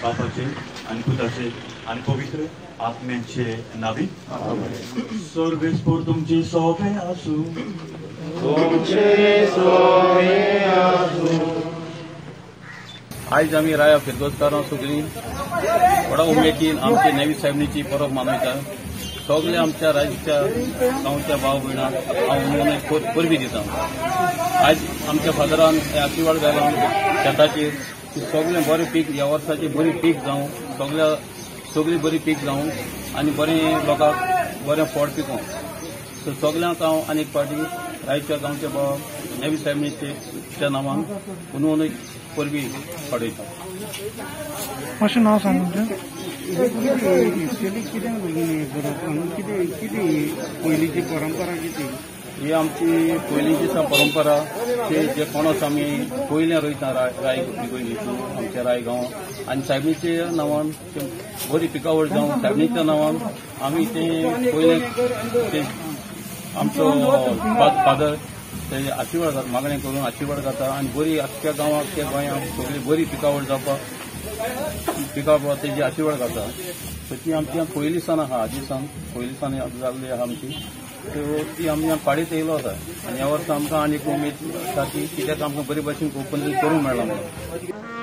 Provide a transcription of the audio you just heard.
बापाचे आणि पुत्राचे आणि पवित्र आत्म्याचे नावी सर्वेस्पोर तुमची सोबे आसू आज आम्ही राया फिरदोसकारां सगळी व्हडा उमेदीन आमचे नेवी साहेबनीची परब मनयता सगळे आमच्या राज्याच्या गांवच्या भाव भयणांक हांव परबी दिता। आज आमच्या फादरान आशीर्वाद घालून शेताचेर सगळे बरें पीक ह्या वर्साचे बरी पीक जावं सगळी बरी पीक जावं आनी बरें लोकांक बरें फळ पिकोवं सो सगळ्यांक हांव आनीक पावटी रायच्या गांवच्या भाव नेवी साहेबनीच्या नांवान पुनून परबी पाडयता। मातशें नांव सांग तुमचें। पयलींची परंपरा कितें ही आमची पयलींची परंपरा जे पणस आमी पयलें रोयता राय पिकयलीची आमच्या राय गांवांत आनी सायबीच्या नांवान बरी पिकावळ जावं सायबीच्या नांवान आमी तें पयलें आमचो फादर ते आशीर्वाद मागणें करून आशीर्वाद घाता आनी बरी आख्ख्या गांवांत त्या गोंयांत सगळी बरी पिकावळ जावपाक तेजी आशीर्वाद घाता। सो ती आमची पयलीं सान आहा आजी सान पयलीं सान जाल्ली आहा आमची सो ती आमी पाडीत येयलो आसा आनी ह्या वर्सा आमकां आनीक उमेद आसा की कित्याक आमकां बरे भाशेन कोंकणी करूंक मेळ्ळा म्हणून।